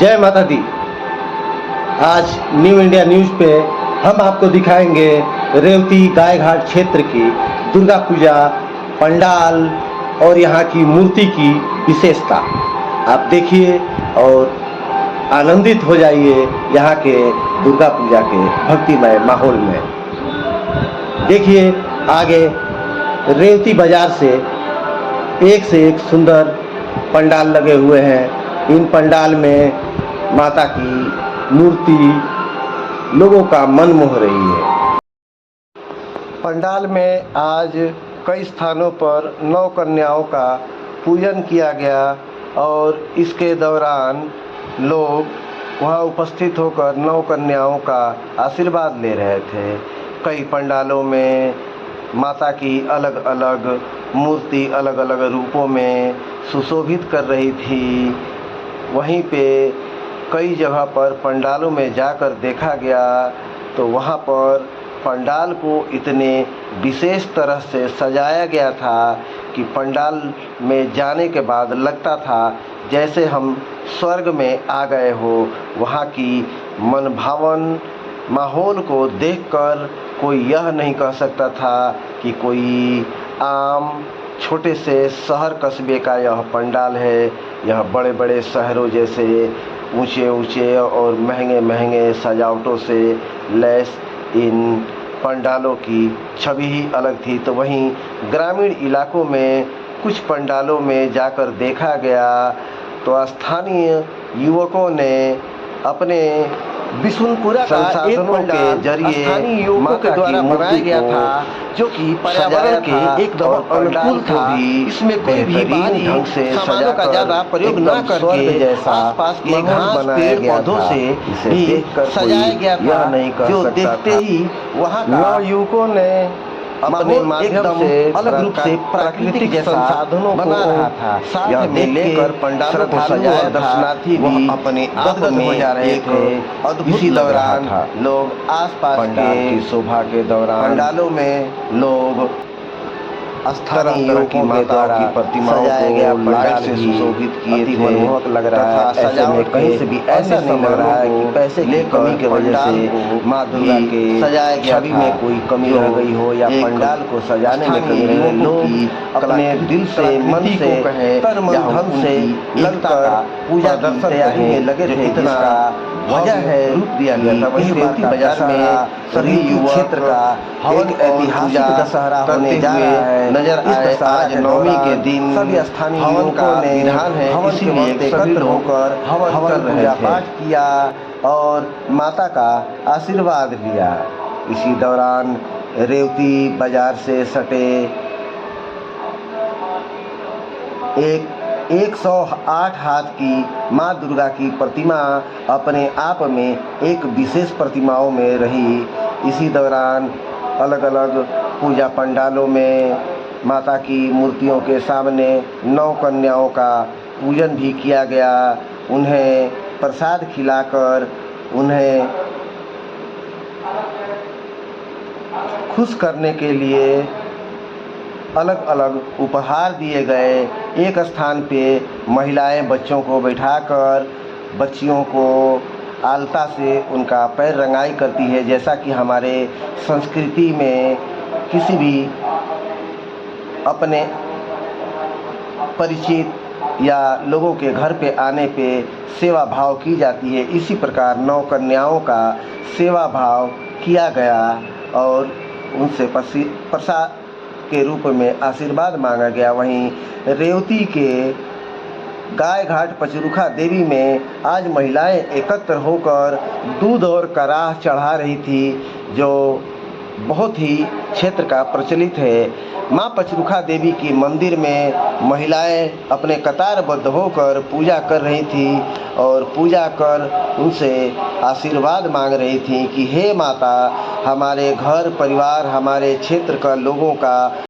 जय माता दी। आज न्यू इंडिया न्यूज़ पे हम आपको दिखाएंगे रेवती गायघाट क्षेत्र की दुर्गा पूजा पंडाल और यहाँ की मूर्ति की विशेषता। आप देखिए और आनंदित हो जाइए यहाँ के दुर्गा पूजा के भक्तिमय माहौल में। देखिए आगे रेवती बाजार से एक सुंदर पंडाल लगे हुए हैं। इन पंडाल में माता की मूर्ति लोगों का मन मोह रही है। पंडाल में आज कई स्थानों पर नौ कन्याओं का पूजन किया गया और इसके दौरान लोग वहां उपस्थित होकर नौ कन्याओं का आशीर्वाद ले रहे थे। कई पंडालों में माता की अलग अलग मूर्ति अलग अलग रूपों में सुशोभित कर रही थी। वहीं पे कई जगह पर पंडालों में जाकर देखा गया तो वहाँ पर पंडाल को इतने विशेष तरह से सजाया गया था कि पंडाल में जाने के बाद लगता था जैसे हम स्वर्ग में आ गए हो। वहाँ की मनभावन माहौल को देखकर कोई यह नहीं कह सकता था कि कोई आम छोटे से शहर कस्बे का यह पंडाल है। यह बड़े बड़े शहरों जैसे ऊंचे ऊंचे और महंगे महंगे सजावटों से लैस इन पंडालों की छवि ही अलग थी। तो वहीं ग्रामीण इलाकों में कुछ पंडालों में जाकर देखा गया तो स्थानीय युवकों ने अपने बिशुनपुरा का एक पंडाल जरिए स्थानीय युवकों के द्वारा बनाया गया था जो कि पर्यावरण के एकदम अनुकूल था। इसमें कोई भी बाहरी ढंग से सामानों का ज्यादा प्रयोग न करके आसपास के घास पेड़ पौधों से भी सजाया गया था जो देखते ही वहाँ का युवकों ने अपने माध्यम से अलग रूप से प्राकृतिक संसाधनों बना रहा था। साथ में लेकर पंडालों को सजाया दर्शनार्थी भी अपने आप में जा रहे थे। इसी दौरान लोग आसपास के शोभा के दौरान पंडालों में लोग स्थानीय युवकों के द्वारा प्रतिमाओं को लाइट से सुशोभित किए थे। मनमोहक लग रहा है। ऐसे में कहीं से भी ऐसा नहीं लग रहा है कि पैसे की कमी की वजह से माँ दुर्गा के छवि में कोई कमी रह गई हो या पंडाल को सजाने में कमी रह गई। लोग अपने दिल से मन से तन मन धन से लगकर पूजा की तैयारी में लगे थे। इतना वजह है रूप दिया गया था। वही रेवती बाजार में सभी युवा क्षेत्र का एक ऐतिहासिक दशहरा होने जा रहा है नजर आए। आज नवमी के दिन सभी स्थानीय युवकों ने विधान है इसीलिए एकत्र होकर हवन कर पूजा पाठ किया और माता का आशीर्वाद लिया। इसी दौरान रेवती बाजार से सटे एक 108 हाथ की माँ दुर्गा की प्रतिमा अपने आप में एक विशेष प्रतिमाओं में रही। इसी दौरान अलग अलग पूजा पंडालों में माता की मूर्तियों के सामने 9 कन्याओं का पूजन भी किया गया। उन्हें प्रसाद खिलाकर उन्हें खुश करने के लिए अलग अलग उपहार दिए गए। एक स्थान पे महिलाएं बच्चों को बैठाकर बच्चियों को आलता से उनका पैर रंगाई करती है। जैसा कि हमारे संस्कृति में किसी भी अपने परिचित या लोगों के घर पे आने पे सेवा भाव की जाती है। इसी प्रकार 9 कन्याओं का सेवा भाव किया गया और उनसे प्रसाद के रूप में आशीर्वाद मांगा गया। वहीं रेवती के गायघाट पचरुखा देवी में आज महिलाएं एकत्र होकर दूध और कराह चढ़ा रही थी जो बहुत ही क्षेत्र का प्रचलित है। माँ पचरुखा देवी की मंदिर में महिलाएं अपने कतारबद्ध होकर पूजा कर रही थी और पूजा कर उनसे आशीर्वाद मांग रही थी कि हे माता, हमारे घर परिवार हमारे क्षेत्र का लोगों का